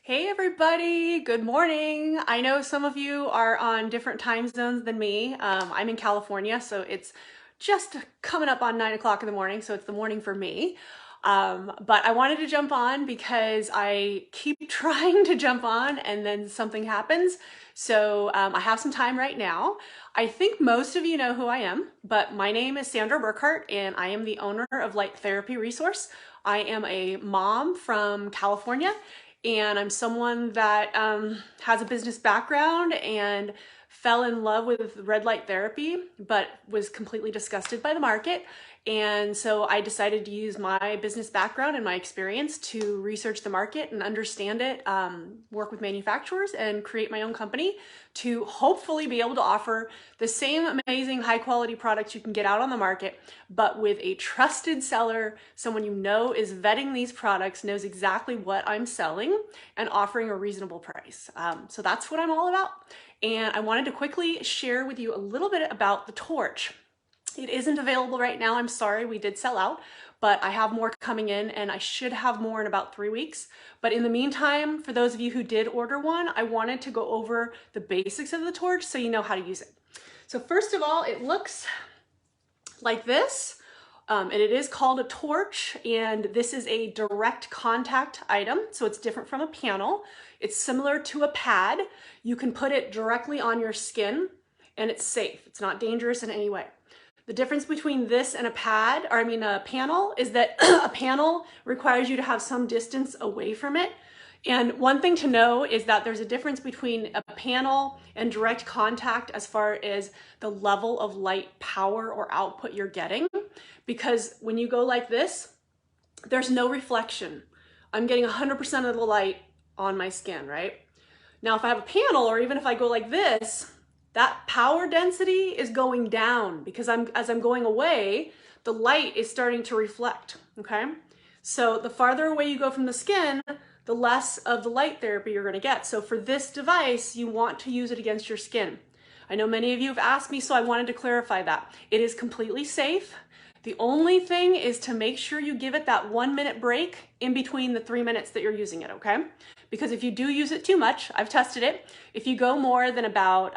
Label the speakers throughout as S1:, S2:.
S1: Hey everybody, good morning. I know some of you are on different time zones than me. I'm in California, so it's just coming up on 9 o'clock in the morning, so it's the morning for me. But I wanted to jump on because I keep trying to jump on and then something happens. So I have some time right now. I think most of you know who I am, but my name is Sandra Burkhart and I am the owner of Light Therapy Resource. I am a mom from California and I'm someone that has a business background and fell in love with red light therapy, but was completely disgusted by the market. And so I decided to use my business background and my experience to research the market and understand it, work with manufacturers and create my own company to hopefully be able to offer the same amazing high quality products you can get out on the market, but with a trusted seller, someone you know is vetting these products, knows exactly what I'm selling and offering a reasonable price. So that's what I'm all about. And I wanted to quickly share with you a little bit about the torch. It isn't available right now. I'm sorry, we did sell out, but I have more coming in and I should have more in about 3 weeks. But in the meantime, for those of you who did order one, I wanted to go over the basics of the torch so you know how to use it. So first of all, it looks like this. And it is called a torch, and this is a direct contact item, so it's different from a panel. It's similar to a pad. You can put it directly on your skin, and it's safe. It's not dangerous in any way. The difference between this and a panel, is that a panel requires you to have some distance away from it. And one thing to know is that there's a difference between a panel and direct contact as far as the level of light power or output you're getting. Because when you go like this, there's no reflection. I'm getting 100% of the light on my skin, right? Now, if I have a panel, or even if I go like this, that power density is going down because as I'm going away, the light is starting to reflect, okay? So the farther away you go from the skin, the less of the light therapy you're gonna get. So for this device, you want to use it against your skin. I know many of you have asked me, so I wanted to clarify that. It is completely safe. The only thing is to make sure you give it that 1 minute break in between the 3 minutes that you're using it, okay? Because if you do use it too much, I've tested it, if you go more than about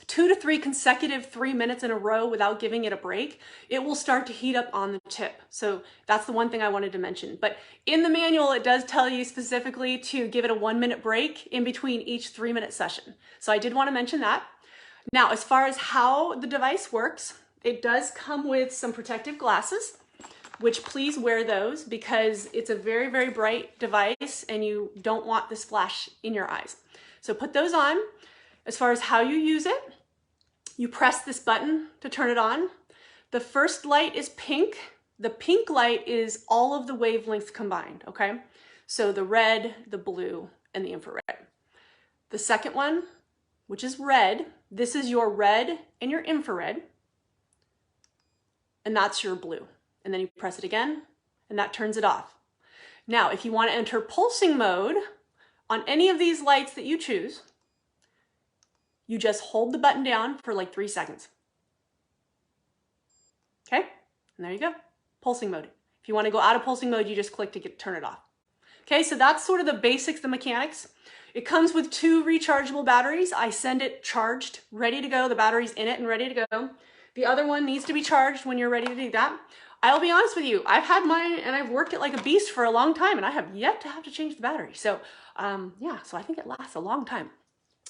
S1: 2 to 3 consecutive 3 minutes in a row without giving it a break, it will start to heat up on the tip. So that's the one thing I wanted to mention. But in the manual, it does tell you specifically to give it a 1 minute break in between each 3 minute session. So I did want to mention that. Now, as far as how the device works, it does come with some protective glasses, which please wear those because it's a very, very bright device and you don't want this flash in your eyes. So put those on. As far as how you use it, you press this button to turn it on. The first light is pink. The pink light is all of the wavelengths combined, okay? So the red, the blue, and the infrared. The second one, which is red, this is your red and your infrared, and that's your blue. And then you press it again, and that turns it off. Now, if you want to enter pulsing mode on any of these lights that you choose, you just hold the button down for like 3 seconds. Okay, and there you go, pulsing mode. If you want to go out of pulsing mode, you just click to turn it off. Okay, so that's sort of the basics, the mechanics. It comes with 2 rechargeable batteries. I send it charged, ready to go. The battery's in it and ready to go. The other one needs to be charged when you're ready to do that. I'll be honest with you, I've had mine and I've worked it like a beast for a long time and I have yet to have to change the battery. So yeah, so I think it lasts a long time.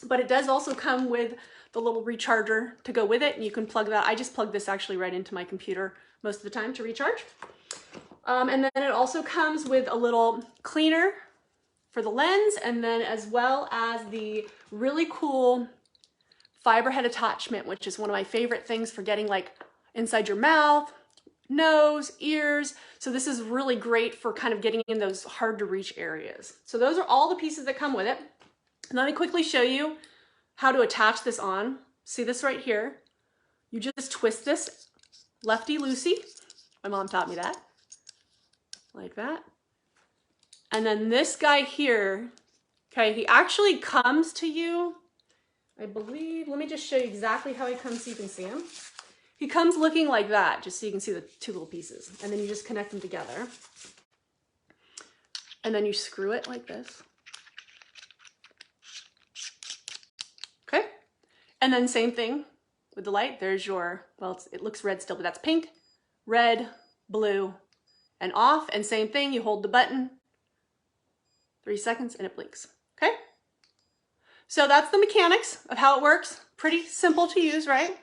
S1: But it does also come with the little recharger to go with it, and you can plug that. I just plug this actually right into my computer most of the time to recharge. And then it also comes with a little cleaner for the lens, and then as well as the really cool fiber head attachment, which is one of my favorite things for getting like inside your mouth, nose, ears. So this is really great for kind of getting in those hard to reach areas. So those are all the pieces that come with it. And let me quickly show you how to attach this on. See this right here? You just twist this lefty-loosey. My mom taught me that. Like that. And then this guy here, okay, he actually comes to you, I believe, let me just show you exactly how he comes so you can see him. He comes looking like that, just so you can see the 2 little pieces. And then you just connect them together. And then you screw it like this. And then same thing with the light. There's your, well, it looks red still, but that's pink, red, blue, and off. And same thing, you hold the button, 3 seconds, and it blinks, okay? So that's the mechanics of how it works. Pretty simple to use, right?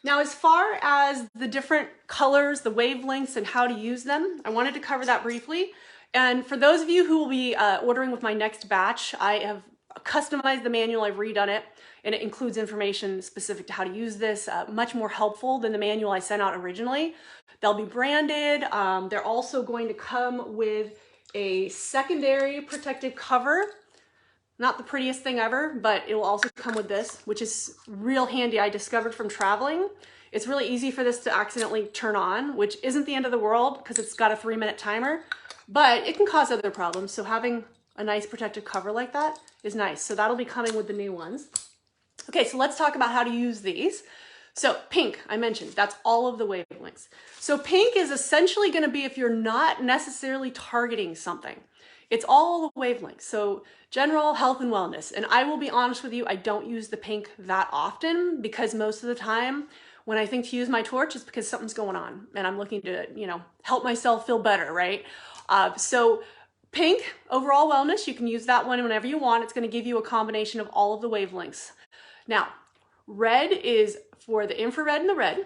S1: Now, as far as the different colors, the wavelengths, and how to use them, I wanted to cover that briefly. And for those of you who will be ordering with my next batch, I have customized the manual, I've redone it, and it includes information specific to how to use this, much more helpful than the manual I sent out originally. They'll be branded. They're also going to come with a secondary protective cover. Not the prettiest thing ever, but it will also come with this, which is real handy. I discovered from traveling. It's really easy for this to accidentally turn on, which isn't the end of the world because it's got a 3-minute timer, but it can cause other problems. So having a nice protective cover like that is nice. So that'll be coming with the new ones. Okay, so let's talk about how to use these. So pink, I mentioned, that's all of the wavelengths. So pink is essentially going to be if you're not necessarily targeting something. It's all the wavelengths. So general health and wellness. And I will be honest with you, I don't use the pink that often because most of the time when I think to use my torch, it's because something's going on and I'm looking to, help myself feel better, right? So pink, overall wellness, you can use that one whenever you want. It's going to give you a combination of all of the wavelengths. Now, red is for the infrared and the red.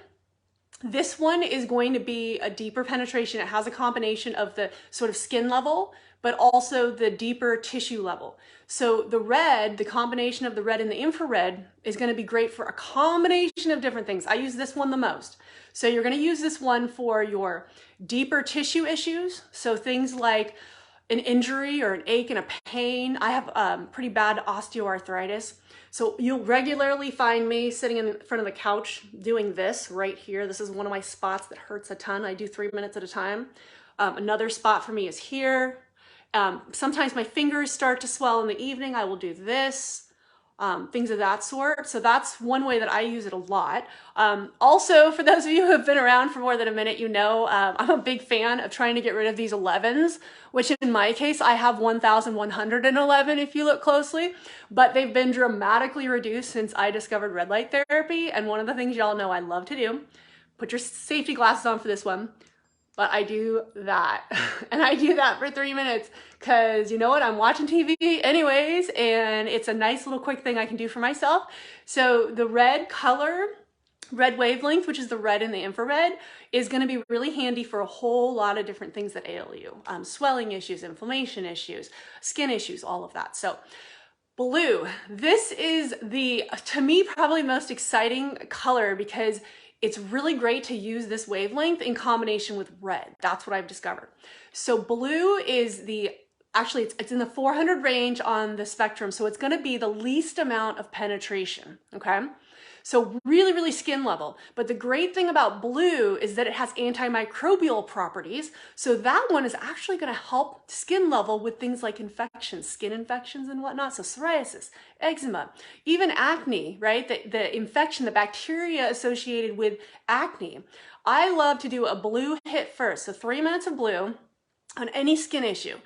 S1: This one is going to be a deeper penetration. It has a combination of the sort of skin level, but also the deeper tissue level. So the red, the combination of the red and the infrared is going to be great for a combination of different things. I use this one the most. So you're going to use this one for your deeper tissue issues. So things like an injury or an ache and a pain. I have pretty bad osteoarthritis. So you'll regularly find me sitting in front of the couch doing this right here. This is one of my spots that hurts a ton. I do 3 minutes at a time. Another spot for me is here. Sometimes my fingers start to swell in the evening. I will do this, things of that sort. So that's one way that I use it a lot. Also, for those of you who have been around for more than a minute, I'm a big fan of trying to get rid of these 11s, which in my case, I have 1,111 if you look closely, but they've been dramatically reduced since I discovered red light therapy. And one of the things y'all know I love to do, put your safety glasses on for this one. But I do that, and I do that for 3 minutes because you know what, I'm watching TV anyways, and it's a nice little quick thing I can do for myself. So the red color, red wavelength, which is the red and the infrared, is going to be really handy for a whole lot of different things that ail you. Swelling issues, inflammation issues, skin issues, all of that. So blue, this is to me, probably most exciting color because it's really great to use this wavelength in combination with red. That's what I've discovered. So blue is actually it's in the 400 range on the spectrum. So it's gonna be the least amount of penetration, okay? So really, really skin level. But the great thing about blue is that it has antimicrobial properties. So that one is actually gonna help skin level with things like infections, skin infections and whatnot. So psoriasis, eczema, even acne, right? The infection, the bacteria associated with acne. I love to do a blue hit first. So 3 minutes of blue on any skin issue,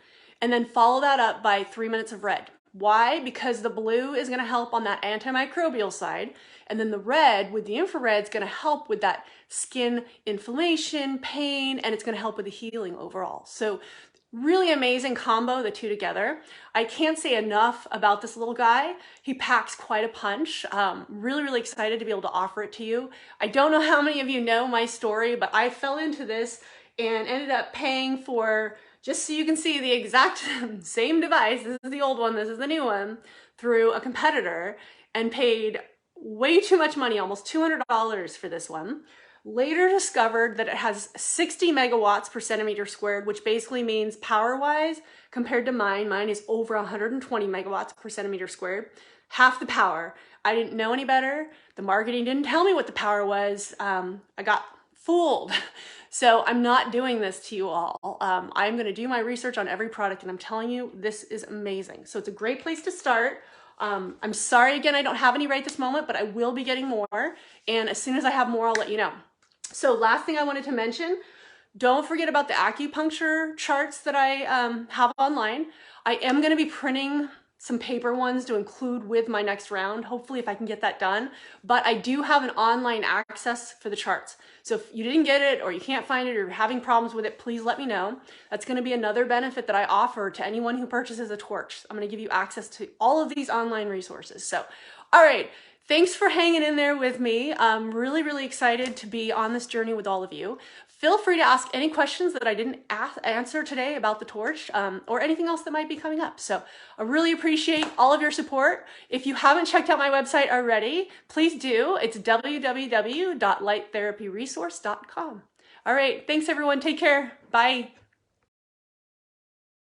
S1: and then follow that up by 3 minutes of red. Why? Because the blue is going to help on that antimicrobial side, and then the red with the infrared is going to help with that skin inflammation, pain, and it's going to help with the healing overall. So really amazing combo, the two together. I can't say enough about this little guy. He packs quite a punch. Really, really excited to be able to offer it to you. I don't know how many of you know my story, but I fell into this and ended up paying for, just so you can see the exact same device, this is the old one, this is the new one, through a competitor, and paid way too much money, almost $200 for this one. Later discovered that it has 60 megawatts per centimeter squared, which basically means power-wise, compared to mine is over 120 megawatts per centimeter squared, half the power. I didn't know any better. The marketing didn't tell me what the power was. I got fooled. So I'm not doing this to you all. I'm going to do my research on every product, and I'm telling you, this is amazing. So it's a great place to start. I'm sorry, again, I don't have any right this moment, but I will be getting more. And as soon as I have more, I'll let you know. So last thing I wanted to mention, don't forget about the acupuncture charts that I have online. I am going to be printing some paper ones to include with my next round, hopefully if I can get that done. But I do have an online access for the charts. So if you didn't get it or you can't find it or you're having problems with it, please let me know. That's gonna be another benefit that I offer to anyone who purchases a torch. I'm gonna give you access to all of these online resources. So, all right. Thanks for hanging in there with me. I'm really, really excited to be on this journey with all of you. Feel free to ask any questions that I didn't answer today about the torch or anything else that might be coming up. So I really appreciate all of your support. If you haven't checked out my website already, please do. It's www.lighttherapyresource.com. All right, thanks everyone. Take care. Bye.